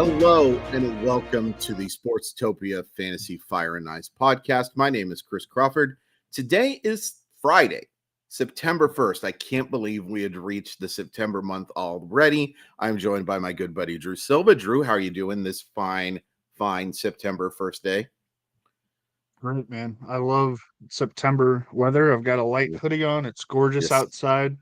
Hello and welcome to the Sportstopia Fantasy Fire and Ice podcast. My name is Chris Crawford. Today is Friday, September 1st. I can't believe we had reached the September month already. I'm joined by my good buddy, Drew Silva. Drew, how are you doing this fine September 1st day? Great, man. I love September weather. I've got a light hoodie on. It's gorgeous Yes. outside.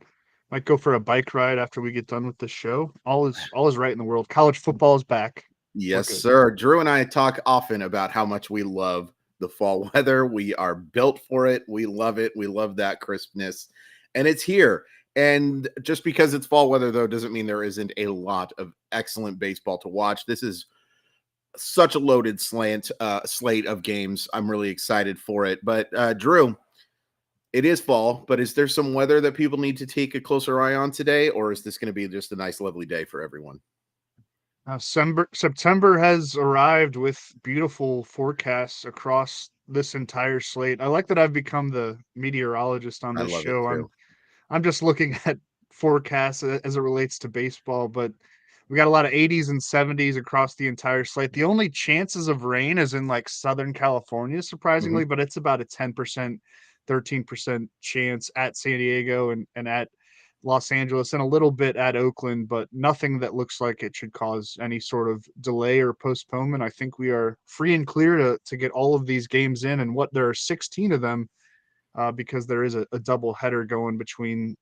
Might go for a bike ride after we get done with the show. All is right in the world. College football is back. Yes, sir. Drew and I talk often about how much we love the fall weather. We are built for it. We love it. We love that crispness. And it's here. And just because it's fall weather, though, doesn't mean there isn't a lot of excellent baseball to watch. This is such a loaded slate of games. I'm really excited for it. But Drew, it is fall, but is there some weather that people need to take a closer eye on today? Or is this going to be just a nice, lovely day for everyone? September has arrived with beautiful forecasts across this entire slate. I like that I've become the meteorologist on I this love it show. too. I'm just looking at forecasts as it relates to baseball, but we got a lot of 80s and 70s across the entire slate. The only chances of rain is in like Southern California, surprisingly, but it's about a 10%, 13% chance at San Diego and at Los Angeles and a little bit at Oakland, but nothing that looks like it should cause any sort of delay or postponement. I think we are free and clear to get all of these games in, and what there are 16 of them because there is a double header going between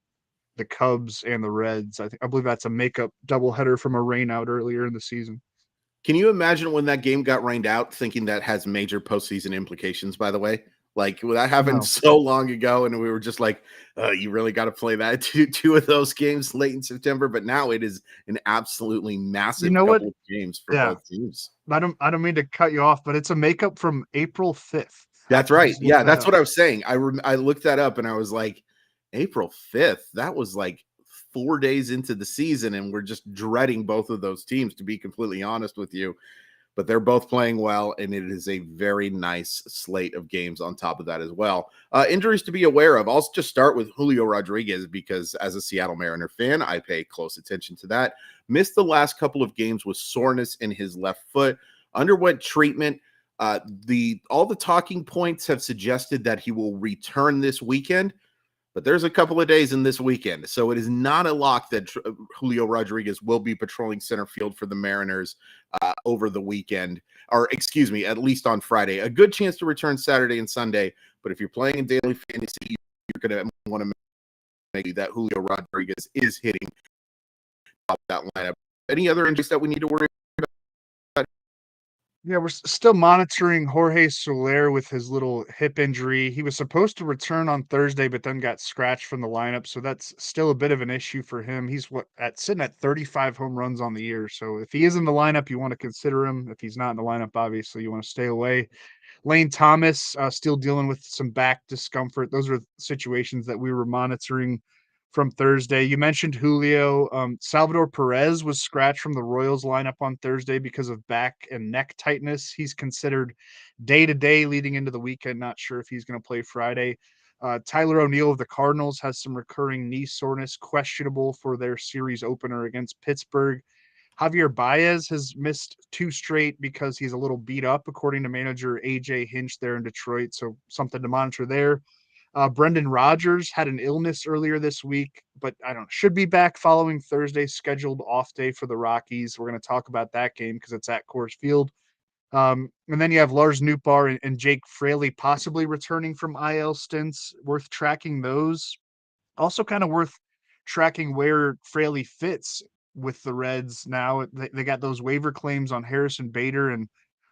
the Cubs and the Reds. I believe that's a makeup doubleheader from a rain out earlier in the season. Can you imagine when that game got rained out, thinking that has major postseason implications, by the way? Like, that happened No. so long ago, and we were just like, you really got to play that two of those games late in September. But now it is an absolutely massive What? couple of games for Yeah. both teams. I don't mean to cut you off, but it's a makeup from April 5th. That's I right. just looked Yeah, that that's up. what I was saying. I looked that up, and I was like, April 5th? That was like 4 days into the season, and we're just dreading both of those teams, to be completely honest with you. But they're both playing well, and it is a very nice slate of games on top of that as well. Injuries to be aware of. I'll just start with Julio Rodriguez because as a Seattle Mariner fan, I pay close attention to that. Missed the last couple of games with soreness in his left foot, underwent treatment. All the talking points have suggested that he will return this weekend, but there's a couple of days in this weekend. So it is not a lock that Julio Rodriguez will be patrolling center field for the Mariners over the weekend, or excuse me, at least on Friday. A good chance to return Saturday and Sunday. But if you're playing in daily fantasy, you're going to want to make that Julio Rodriguez is hitting that lineup. Any other injuries that we need to worry about? Yeah, we're still monitoring Jorge Soler with his little hip injury. He was supposed to return on Thursday, but then got scratched from the lineup. So that's still a bit of an issue for him. He's sitting at 35 home runs on the year. So if he is in the lineup, you want to consider him. If he's not in the lineup, obviously you want to stay away. Lane Thomas still dealing with some back discomfort. Those are situations that we were monitoring from Thursday. You mentioned Julio. Salvador Perez was scratched from the Royals lineup on Thursday because of back and neck tightness. He's considered day-to-day leading into the weekend. Not sure if he's going to play Friday. Tyler O'Neill of the Cardinals has some recurring knee soreness, questionable for their series opener against Pittsburgh. Javier Baez has missed 2 straight because he's a little beat up, according to manager AJ Hinch there in Detroit. So something to monitor there. Brendan Rodgers had an illness earlier this week, but should be back following Thursday's scheduled off day for the Rockies. We're going to talk about that game because it's at Coors Field. And then you have Lars Nootbaar and Jake Fraley possibly returning from IL stints. Worth tracking those. Also kind of worth tracking where Fraley fits with the Reds now. They got those waiver claims on Harrison Bader and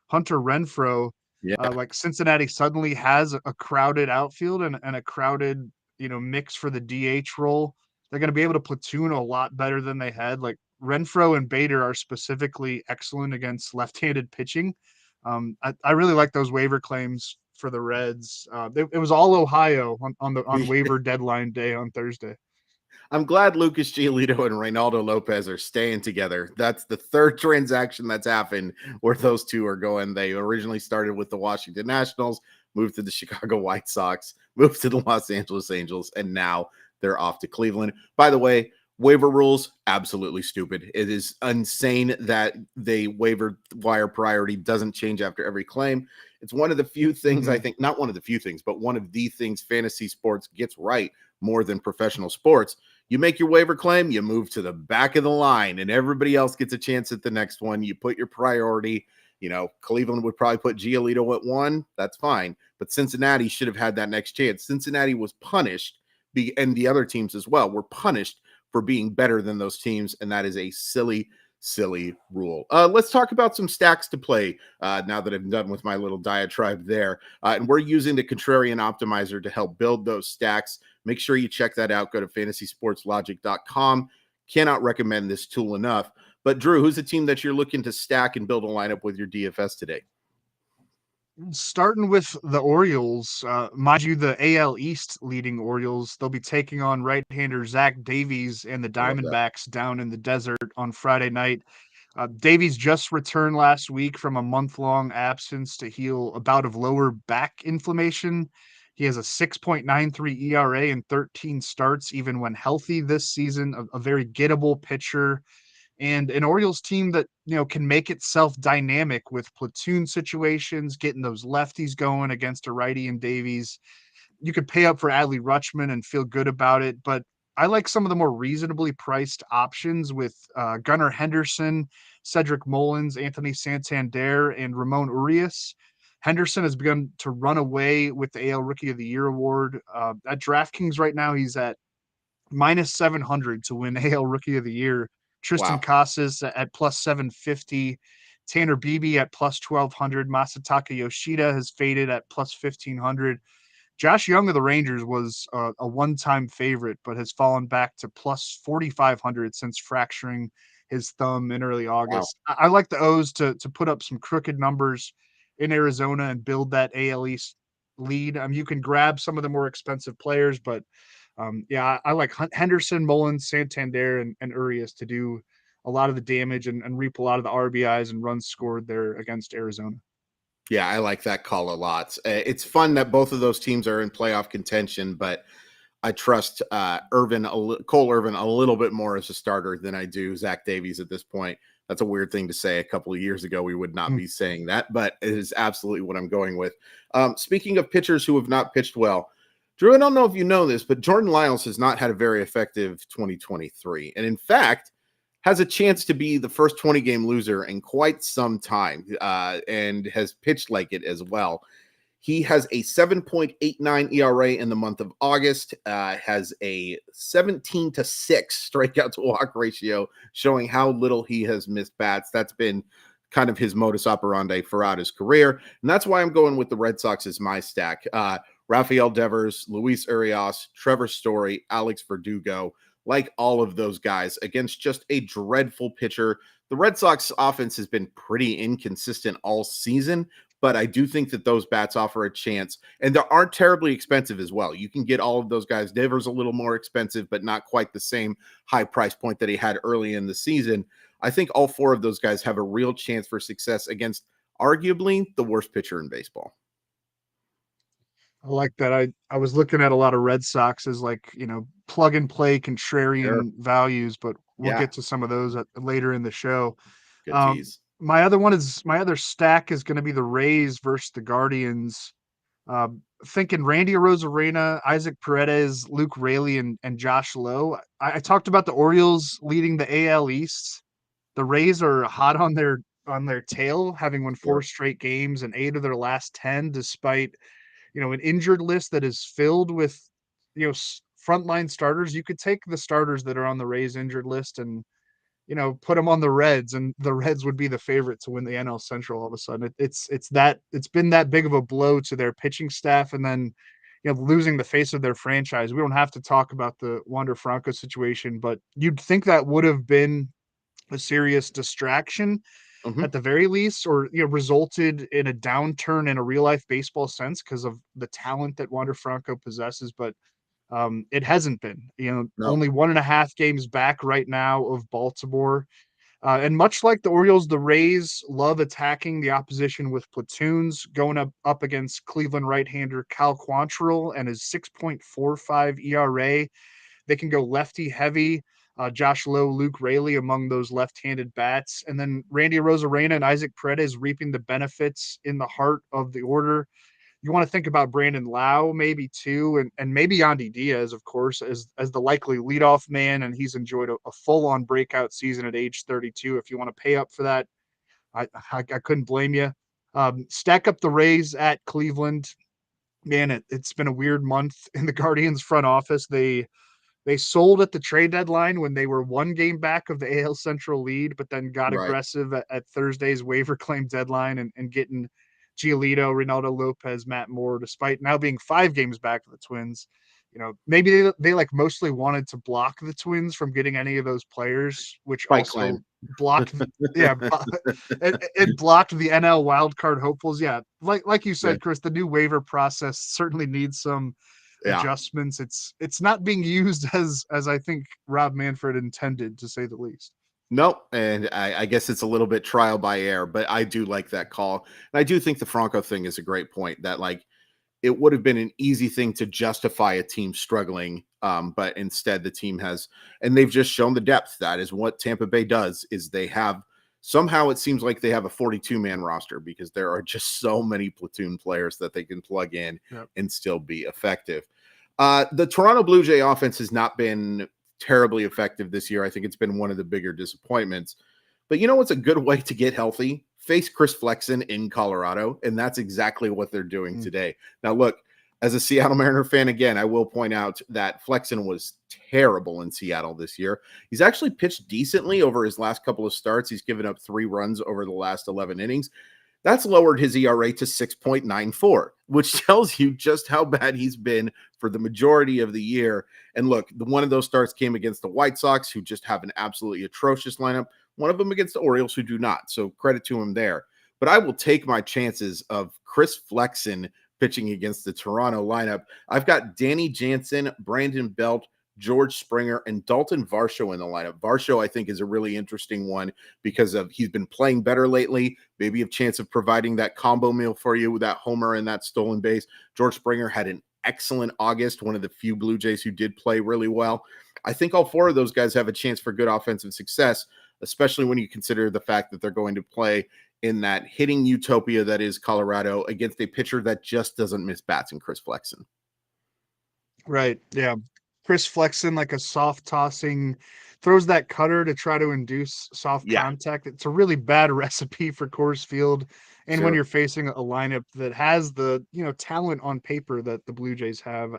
Hunter Renfroe. Yeah. Like Cincinnati suddenly has a crowded outfield and a crowded, mix for the DH role. They're going to be able to platoon a lot better than they had. Like Renfroe and Bader are specifically excellent against left-handed pitching. I really like those waiver claims for the Reds. It was all Ohio on waiver deadline day on Thursday. I'm glad Lucas Giolito and Reynaldo Lopez are staying together. That's the third transaction that's happened where those two are going. They originally started with the Washington Nationals, moved to the Chicago White Sox, moved to the Los Angeles Angels, and now they're off to Cleveland. By the way, Waiver rules, absolutely stupid. It is insane that they waiver wire priority doesn't change after every claim. It's one of the few things I think, not one of the few things, but one of the things fantasy sports gets right more than professional sports. You make your waiver claim, you move to the back of the line, and everybody else gets a chance at the next one. You put your priority. Cleveland would probably put Giolito at 1. That's fine. But Cincinnati should have had that next chance. Cincinnati was punished, and the other teams as well were punished for being better than those teams, and that is a silly rule. Let's talk about some stacks to play now that I'm done with my little diatribe there. And we're using the Contrarian Optimizer to help build those stacks. Make sure you check that out. Go to fantasysportslogic.com. Cannot recommend this tool enough. But Drew, who's the team that you're looking to stack and build a lineup with your DFS today? Starting with the Orioles, mind you, the AL East leading Orioles, they'll be taking on right-hander Zach Davies and the I love that. Diamondbacks down in the desert on Friday night. Davies just returned last week from a month-long absence to heal a bout of lower back inflammation. He has a 6.93 ERA in 13 starts, even when healthy this season. A very gettable pitcher, and an Orioles team that, can make itself dynamic with platoon situations, getting those lefties going against a righty and Davies. You could pay up for Adley Rutschman and feel good about it, but I like some of the more reasonably priced options with Gunnar Henderson, Cedric Mullins, Anthony Santander, and Ramon Urias. Henderson has begun to run away with the AL Rookie of the Year award. At DraftKings right now, he's at minus 700 to win AL Rookie of the Year. Tristan Wow. Casas at plus 750. Tanner Beebe at plus 1200. Masataka Yoshida has faded at plus 1500. Josh Young of the Rangers was a one-time favorite, but has fallen back to plus 4,500 since fracturing his thumb in early Wow. August. I like the O's to put up some crooked numbers in Arizona and build that AL East lead. You can grab some of the more expensive players, but yeah, I like Henderson, Mullins, Santander, and Urias to do a lot of the damage and reap a lot of the RBIs and runs scored there against Arizona. Yeah, I like that call a lot. It's fun that both of those teams are in playoff contention, but I trust Cole Irvin a little bit more as a starter than I do Zach Davies at this point. That's a weird thing to say. A couple of years ago, we would not be saying that, but it is absolutely what I'm going with. Speaking of pitchers who have not pitched well, Drew, I don't know if you know this, but Jordan Lyles has not had a very effective 2023. And in fact, has a chance to be the first 20-game loser in quite some time and has pitched like it as well. He has a 7.89 ERA in the month of August, has a 17-6 strikeout to walk ratio, showing how little he has missed bats. That's been kind of his modus operandi throughout his career. And that's why I'm going with the Red Sox as my stack. Rafael Devers, Luis Urias, Trevor Story, Alex Verdugo, like all of those guys against just a dreadful pitcher. The Red Sox offense has been pretty inconsistent all season, but I do think that those bats offer a chance, and they aren't terribly expensive as well. You can get all of those guys. Devers a little more expensive, but not quite the same high price point that he had early in the season. I think all four of those guys have a real chance for success against arguably the worst pitcher in baseball. I like that. I was looking at a lot of Red Sox as like, plug and play Sure. contrarian values, but we'll Yeah. get to some of those later in the show. Good Um, tease. my other stack is going to be the Rays versus the Guardians. Thinking Randy Rosarena, Isaac Paredes, Luke Raley, and Josh Lowe. I talked about the Orioles leading the AL East. The Rays are hot on their tail, having won Sure. 4 straight games and 8 of their last 10, despite an injured list that is filled with frontline starters. You could take the starters that are on the Rays injured list and put them on the Reds, and the Reds would be the favorite to win the NL Central all of a sudden. It's been that big of a blow to their pitching staff, and then losing the face of their franchise. We don't have to talk about the Wander Franco situation, but you'd think that would have been a serious distraction Mm-hmm. at the very least, or resulted in a downturn in a real life baseball sense because of the talent that Wander Franco possesses. But it hasn't been. No. Only 1.5 games back right now of Baltimore. And much like the Orioles, the Rays love attacking the opposition with platoons, going up against Cleveland right-hander Cal Quantrill and his 6.45 ERA. They can go lefty heavy. Josh Lowe, Luke Raley among those left-handed bats. And then Randy Rosarena and Isaac Paredes reaping the benefits in the heart of the order. You want to think about Brandon Lau maybe too, and maybe Yandy Diaz, of course, as the likely leadoff man, and he's enjoyed a full-on breakout season at age 32. If you want to pay up for that, I couldn't blame you. Stack up the Rays at Cleveland. Man, it's been a weird month in the Guardians front office. They sold at the trade deadline when they were one game back of the AL Central lead, but then got Right. aggressive at Thursday's waiver claim deadline and getting Giolito, Ronaldo Lopez, Matt Moore, despite now being 5 games back of the Twins. Maybe they like mostly wanted to block the Twins from getting any of those players, which Fight also claim. blocked, it blocked the NL wildcard hopefuls. Yeah, like you Yeah. said, Chris, the new waiver process certainly needs some Yeah. adjustments. It's not being used as I think Rob Manfred intended, to say the least. Nope. And I guess it's a little bit trial by air, but I do like that call. And I do think the Franco thing is a great point that like it would have been an easy thing to justify a team struggling. But instead the team has, and they've just shown the depth. That is what Tampa Bay does is they have somehow it seems like they have a 42-man roster because there are just so many platoon players that they can plug in Yep. and still be effective. The Toronto Blue Jay offense has not been terribly effective this year. I think it's been one of the bigger disappointments. But you know what's a good way to get healthy? Face Chris Flexen in Colorado, and that's exactly what they're doing today. Now, look, as a Seattle Mariner fan, again, I will point out that Flexen was terrible in Seattle this year. He's actually pitched decently over his last couple of starts. He's given up 3 runs over the last 11 innings. That's lowered his ERA to 6.94, which tells you just how bad he's been for the majority of the year. And look, one of those starts came against the White Sox, who just have an absolutely atrocious lineup. One of them against the Orioles, who do not. So credit to him there. But I will take my chances of Chris Flexen pitching against the Toronto lineup. I've got Danny Jansen, Brandon Belt, George Springer, and Dalton Varsho in the lineup. Varsho, I think, is a really interesting one because he's been playing better lately. Maybe a chance of providing that combo meal for you with that homer and that stolen base. George Springer had an excellent August, one of the few Blue Jays who did play really well. I think all 4 of those guys have a chance for good offensive success, especially when you consider the fact that they're going to play in that hitting utopia that is Colorado against a pitcher that just doesn't miss bats in Chris Flexen. Right. Yeah. Chris Flexen, like a soft tossing, throws that cutter to try to induce soft Yeah, contact. It's a really bad recipe for Coors Field. And when sure. you're facing a lineup that has the, talent on paper that the Blue Jays have,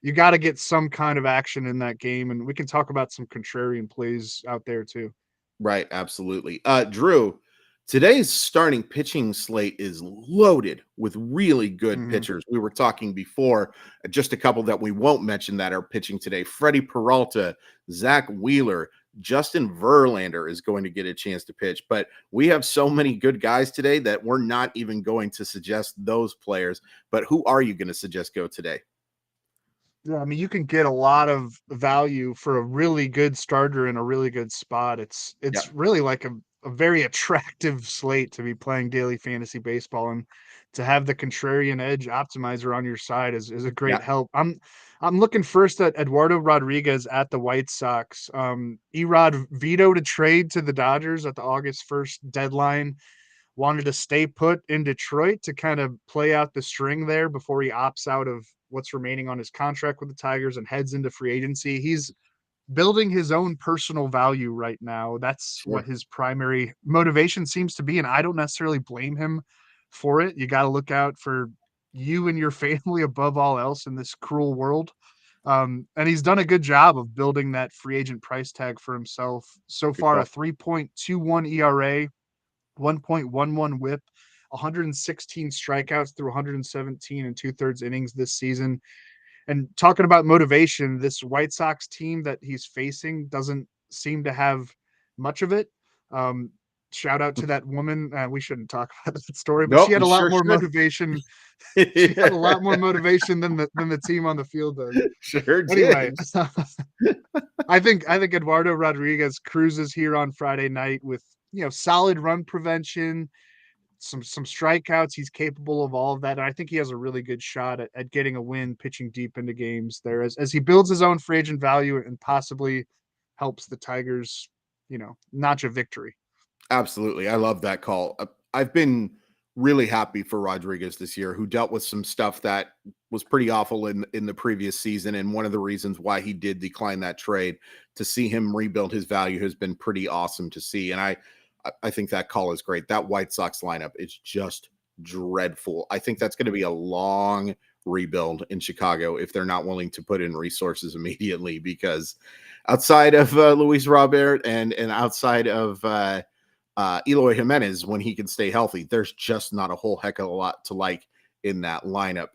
you got to get some kind of action in that game. And we can talk about some contrarian plays out there too. Right, absolutely. Drew, today's starting pitching slate is loaded with really good Mm-hmm. pitchers. We were talking before, just a couple that we won't mention that are pitching today. Freddie Peralta, Zach Wheeler, Justin Verlander is going to get a chance to pitch. But we have so many good guys today that we're not even going to suggest those players. But who are you going to suggest go today? Yeah, I mean, you can get a lot of value for a really good starter in a really good spot. It's Yeah, really like a very attractive slate to be playing daily fantasy baseball, and to have the contrarian edge optimizer on your side is a great yeah, help. I'm looking first at Eduardo Rodriguez at the White Sox. Erod vetoed a trade to the Dodgers at the August 1st deadline. Wanted to stay put in Detroit to kind of play out the string there before he opts out of what's remaining on his contract with the Tigers and heads into free agency. He's building his own personal value right now. That's what sure. his primary motivation seems to be. And I don't necessarily blame him for it. You got to look out for you and your family above all else in this cruel world. And he's done a good job of building that free agent price tag for himself. So Good far, a call. 3.21 ERA, 1.11 whip, 116 strikeouts through 117 and 2/3 innings this season. And talking about motivation, this White Sox team that he's facing doesn't seem to have much of it. Um, Shout out to that woman. We shouldn't talk about that story, but she Nope, had you a lot sure more should. motivation. She had a lot more motivation than the team on the field does. Sure Anyway, did. I think Eduardo Rodriguez cruises here on Friday night with solid run prevention, some strikeouts. He's capable of all of that. And I think he has a really good shot at getting a win pitching deep into games there as he builds his own free agent value and possibly helps the Tigers, notch a victory. Absolutely. I love that call. I've been really happy for Rodriguez this year, who dealt with some stuff that was pretty awful in the previous season. And one of the reasons why he did decline that trade, to see him rebuild his value has been pretty awesome to see. And I think that call is great. That White Sox lineup is just dreadful. I think that's going to be a long rebuild in Chicago if they're not willing to put in resources immediately, because outside of Luis Robert and outside of Eloy Jimenez, when he can stay healthy, there's just not a whole heck of a lot to like in that lineup.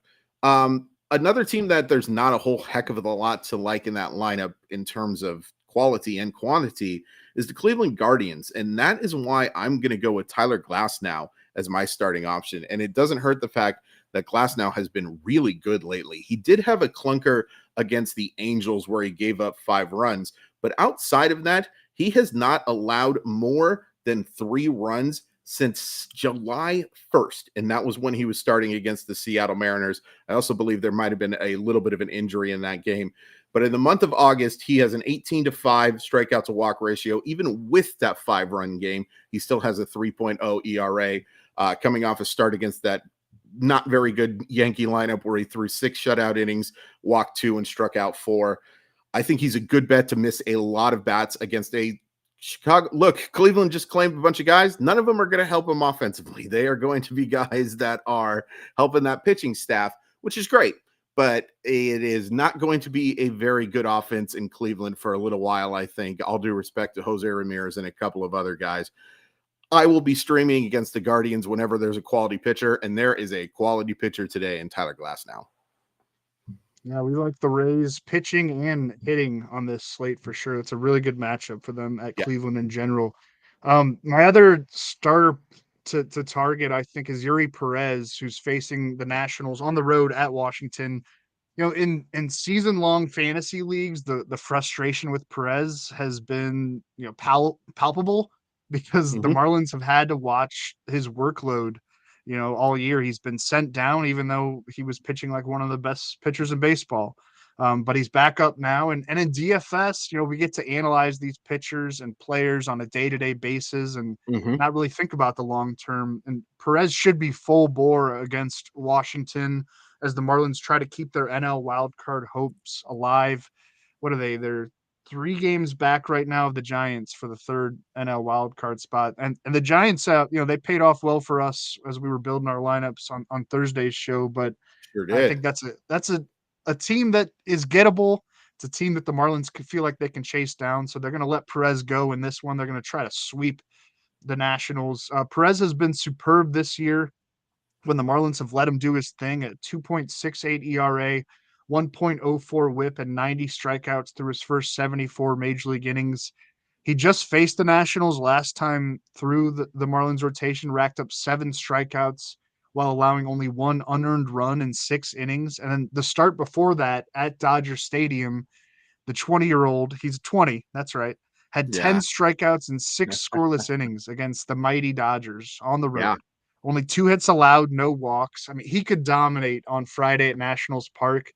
Another team that there's not a whole heck of a lot to like in that lineup in terms of quality and quantity is the Cleveland Guardians. And that is why I'm going to go with Tyler Glasnow as my starting option. And it doesn't hurt the fact that Glasnow has been really good lately. He did have a clunker against the Angels where he gave up 5 runs, but outside of that, he has not allowed more than 3 runs since July 1st. And that was when he was starting against the Seattle Mariners. I also believe there might have been a little bit of an injury in that game. But in the month of August, he has an 18-5 strikeout to walk ratio. Even with that 5-run game, he still has a 3.0 ERA, coming off a start against that not very good Yankee lineup where he threw 6 shutout innings, walked 2, and struck out 4. I think he's a good bet to miss a lot of bats against a Chicago. Look, Cleveland just claimed a bunch of guys. None of them are going to help him offensively. They are going to be guys that are helping that pitching staff, which is great. But it is not going to be a very good offense in Cleveland for a little while, I think. All due respect to Jose Ramirez and a couple of other guys. I will be streaming against the Guardians whenever there's a quality pitcher, and there is a quality pitcher today in Tyler Glasnow. Yeah, we like the Rays pitching and hitting on this slate for sure. It's a really good matchup for them at Yeah. Cleveland in general. My other starter to target, I think, is Yuri Perez, who's facing the Nationals on the road at Washington. In season long fantasy leagues, the frustration with Perez has been, palpable because the Marlins have had to watch his workload, all year. He's been sent down, even though he was pitching like one of the best pitchers in baseball. But he's back up now. And in DFS, we get to analyze these pitchers and players on a day-to-day basis and not really think about the long term. And Perez should be full bore against Washington as the Marlins try to keep their NL wildcard hopes alive. What are they? They're 3 games back right now of the Giants for the 3rd NL wildcard spot. And the Giants, they paid off well for us as we were building our lineups on Thursday's show. But Sure I did. think that's a team that is gettable. It's a team that the Marlins could feel like they can chase down. So they're going to let Perez go in this one. They're going to try to sweep the Nationals. Perez has been superb this year when the Marlins have let him do his thing at 2.68 ERA, 1.04 whip, and 90 strikeouts through his first 74 major league innings. He just faced the Nationals last time through the Marlins rotation, racked up 7 strikeouts while allowing only 1 unearned run in 6 innings. And then the start before that at Dodger Stadium, the 20-year-old, he's 20, that's right, had 10 Yeah. strikeouts and 6 scoreless innings against the mighty Dodgers on the Yeah. road. Only 2 hits allowed, no walks. I mean, he could dominate on Friday at Nationals Park.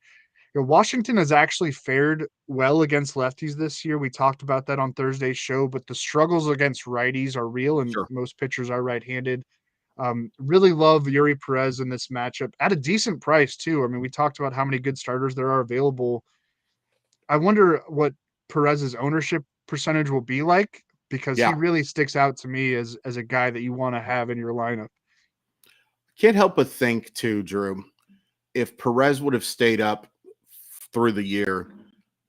Washington has actually fared well against lefties this year. We talked about that on Thursday's show, but the struggles against righties are real, and Sure. most pitchers are right-handed. Really love Yuri Perez in this matchup at a decent price, too. I mean, we talked about how many good starters there are available. I wonder what Perez's ownership percentage will be like, because he Yeah. really sticks out to me as a guy that you want to have in your lineup. Can't help but think too, Drew, if Perez would have stayed up through the year,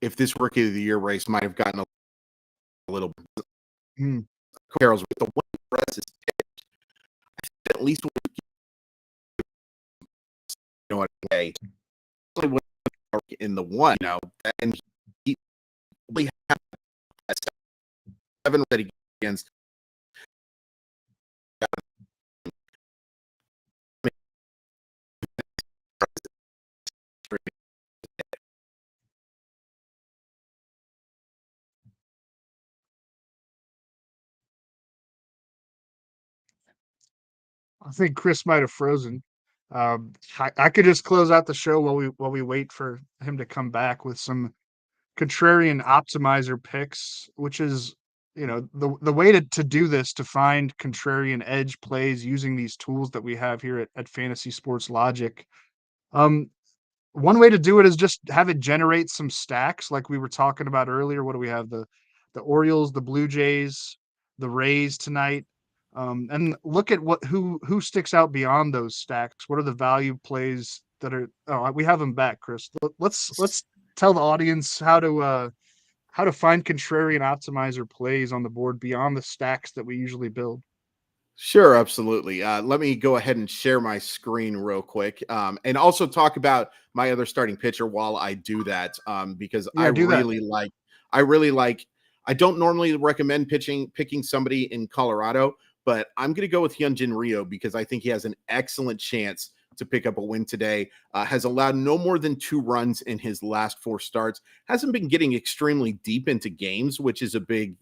if this rookie of the year race might have gotten a little Hmm. Carroll's with the way Perez is at least way in the one, and he really had 7 ready against. I think Chris might have frozen. I could just close out the show while we wait for him to come back with some contrarian optimizer picks, which is, the way to do this, to find contrarian edge plays using these tools that we have here at Fantasy Sports Logic. Um, One way to do it is just have it generate some stacks like we were talking about earlier. What do we have? The Orioles, the Blue Jays, the Rays tonight. And look at who sticks out beyond those stacks. What are the value plays that are? Oh, we have them back, Chris. Let's tell the audience how to find contrarian optimizer plays on the board beyond the stacks that we usually build. Sure, absolutely. Let me go ahead and share my screen real quick, and also talk about my other starting pitcher while I do that, because Yeah, do that. I really like. I don't normally recommend picking somebody in Colorado, but I'm going to go with Hyunjin Ryu because I think he has an excellent chance to pick up a win today. Has allowed no more than 2 runs in his last 4 starts. Hasn't been getting extremely deep into games, which is a big,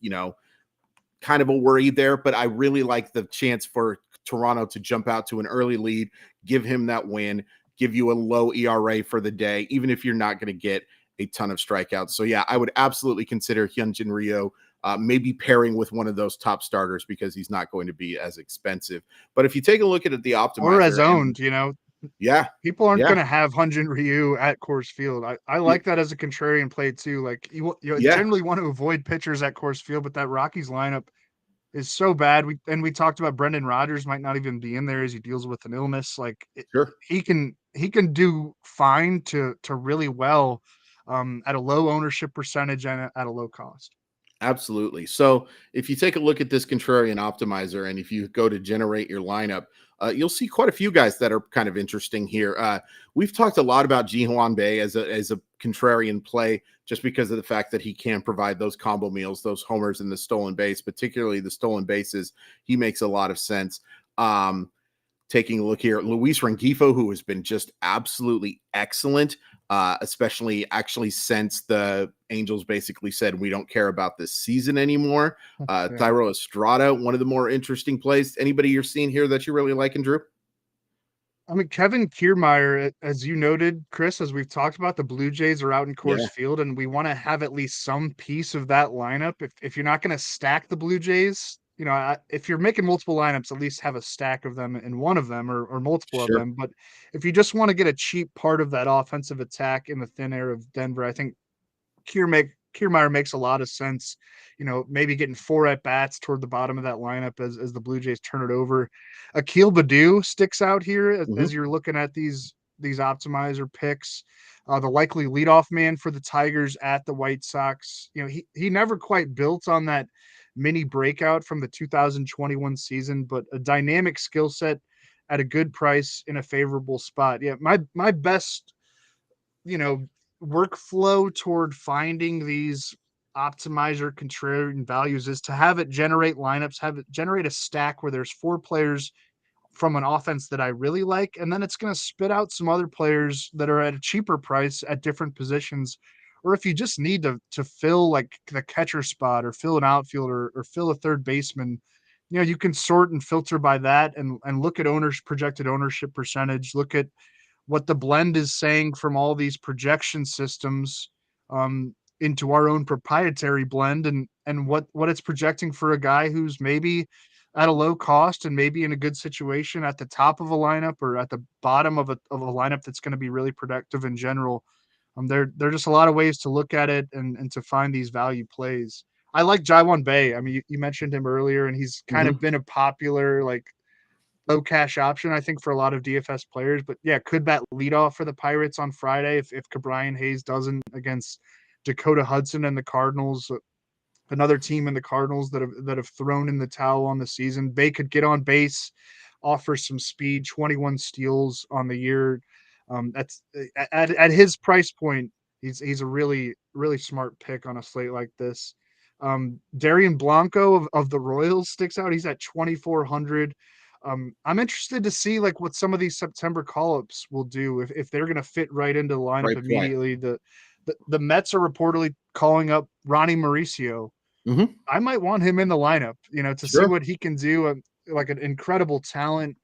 kind of a worry there, but I really like the chance for Toronto to jump out to an early lead, give him that win, give you a low ERA for the day, even if you're not going to get a ton of strikeouts. So yeah, I would absolutely consider Hyunjin Ryu, maybe pairing with one of those top starters because he's not going to be as expensive. But if you take a look at the Or as optimizer, and owned, yeah, people aren't yeah, going to have Hyunjin Ryu at Coors Field. I yeah, like that as a contrarian play too. Like you yeah, generally want to avoid pitchers at Coors Field, but that Rockies lineup is so bad. We talked about Brendan Rodgers might not even be in there as he deals with an illness. Like sure. he can do fine to really well, at a low ownership percentage and at a low cost. Absolutely. So if you take a look at this contrarian optimizer and if you go to generate your lineup, you'll see quite a few guys that are kind of interesting here. We've talked a lot about Ji-Hwan Bae as a contrarian play just because of the fact that he can provide those combo meals, those homers and the stolen base, particularly the stolen bases. He makes a lot of sense. Taking a look here, Luis Rengifo, who has been just absolutely excellent, especially actually since the Angels basically said we don't care about this season anymore. Yeah. Thairo Estrada, one of the more interesting plays. Anybody you're seeing here that you really like, and Drew? I mean, Kevin Kiermaier, as you noted, Chris, as we've talked about, the Blue Jays are out in Coors Yeah, Field, and we want to have at least some piece of that lineup. If you're not going to stack the Blue Jays, if you're making multiple lineups, at least have a stack of them in one of them, or multiple of sure. them. But if you just want to get a cheap part of that offensive attack in the thin air of Denver, I think Kiermaier makes a lot of sense. Maybe getting 4 at bats toward the bottom of that lineup as the Blue Jays turn it over. Akil Baddoo sticks out here as Hmm. you're looking at these optimizer picks. The likely leadoff man for the Tigers at the White Sox. He never quite built on that mini breakout from the 2021 season, but a dynamic skill set at a good price in a favorable spot. Yeah, my best, you know, workflow toward finding these optimizer contrarian values is to have it generate lineups, have it generate a stack where there's 4 players from an offense that I really like, and then it's going to spit out some other players that are at a cheaper price at different positions. Or if you just need to fill like the catcher spot or fill an outfielder or fill a third baseman, you can sort and filter by that and look at owners projected ownership percentage, look at what the blend is saying from all these projection systems, into our own proprietary blend, and what it's projecting for a guy who's maybe at a low cost and maybe in a good situation at the top of a lineup or at the bottom of a lineup that's going to be really productive in general. There are just a lot of ways to look at it and to find these value plays. I like Jaiwan Bay. I mean, you mentioned him earlier, and he's kind of Hmm. been a popular, like, low cash option, I think, for a lot of DFS players. But yeah, could that lead off for the Pirates on Friday if Cabrian Hayes doesn't against Dakota Hudson and the Cardinals, another team in the Cardinals that have thrown in the towel on the season? Bay could get on base, offer some speed, 21 steals on the year. That's at his price point. He's a really smart pick on a slate like this. Darian Blanco of the Royals sticks out. He's at 2,400. I'm interested to see like what some of these September call-ups will do if they're going to fit right into the lineup Right play. immediately. The Mets are reportedly calling up Ronnie Mauricio. Hmm. I might want him in the lineup, to see Sure. what he can do. Like an incredible talent,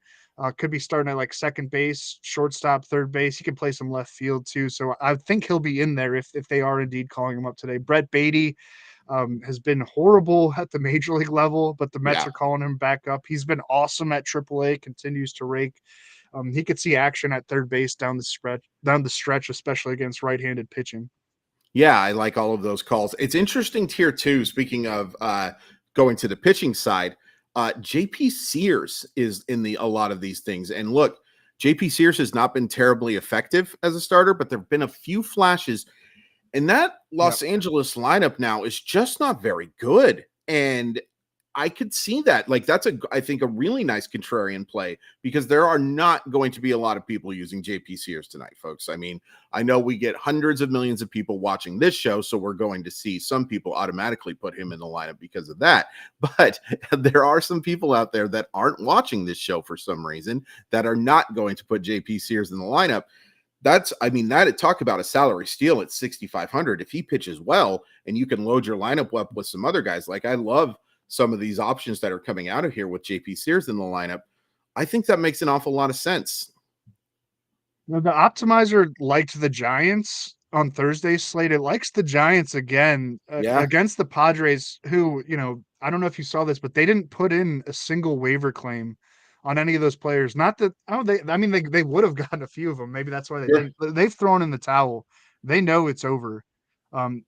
Could be starting at like second base, shortstop, third base. He can play some left field too. So I think he'll be in there if they are indeed calling him up today. Brett Beatty has been horrible at the major league level, but the Mets Yeah. are calling him back up. He's been awesome at AAA, continues to rake. He could see action at third base down the stretch, especially against right-handed pitching. Yeah, I like all of those calls. It's interesting here too. Speaking of going to the pitching side, JP Sears is in a lot of these things. And look, JP Sears has not been terribly effective as a starter, but there've been a few flashes. And that Los Angeles lineup now is just not very good. And I could see that. Like, that's I think a really nice contrarian play, because there are not going to be a lot of people using JP Sears tonight, folks. I mean, I know we get hundreds of millions of people watching this show, so we're going to see some people automatically put him in the lineup because of that. But there are some people out there that aren't watching this show for some reason that are not going to put JP Sears in the lineup. Talk about a salary steal at 6,500. If he pitches well and you can load your lineup up with some other guys, like I love some of these options that are coming out of here with JP Sears in the lineup, I think that makes an awful lot of sense. The optimizer liked the Giants on Thursday's slate. It likes the Giants again against the Padres, who, I don't know if you saw this, but they didn't put in a single waiver claim on any of those players. Not that, they would have gotten a few of them. Maybe that's why they didn't. They've thrown in the towel. They know it's over.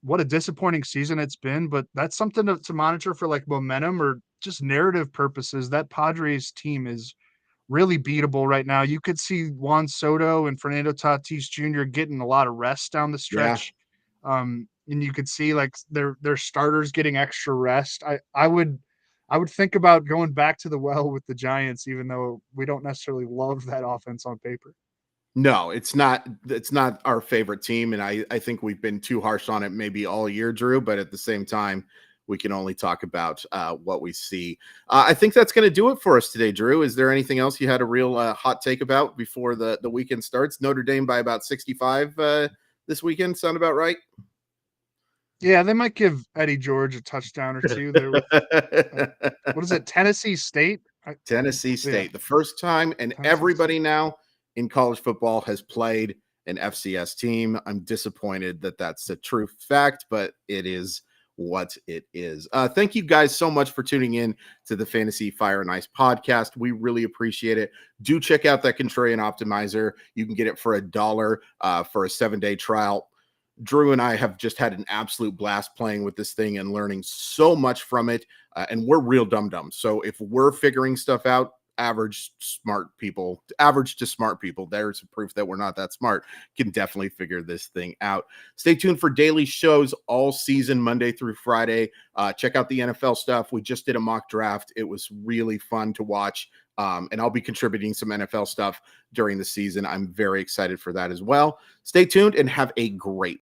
What a disappointing season it's been, but that's something to monitor for like momentum or just narrative purposes. That Padres team is really beatable right now. You could see Juan Soto and Fernando Tatis Jr. getting a lot of rest down the stretch. And you could see like their starters getting extra rest. I would think about going back to the well with the Giants, even though we don't necessarily love that offense on paper. No, it's not our favorite team. And I think we've been too harsh on it maybe all year, Drew, but at the same time, we can only talk about what we see. I think that's going to do it for us today, Drew. Is there anything else you had a real hot take about before the weekend starts? Notre Dame by about 65 this weekend. Sound about right? Yeah, they might give Eddie George a touchdown or two there with, what is it, Tennessee State? Tennessee State. Yeah. The first time, and everybody now in college football has played an FCS team. I'm disappointed that that's a true fact, but it is what it is. Thank you guys so much for tuning in to the Fantasy Fire and Ice podcast. We really appreciate it. Do check out that Contrarian Optimizer. You can get it for $1 for a 7-day trial. Drew and I have just had an absolute blast playing with this thing and learning so much from it. And we're real dum-dums. So if we're figuring stuff out, average to smart people, there's proof that we're not that smart, can definitely figure this thing out. Stay tuned for daily shows all season, Monday through Friday. Check out the NFL stuff. We just did a mock draft. It was really fun to watch. And I'll be contributing some NFL stuff during the season. I'm very excited for that as well. Stay tuned and have a great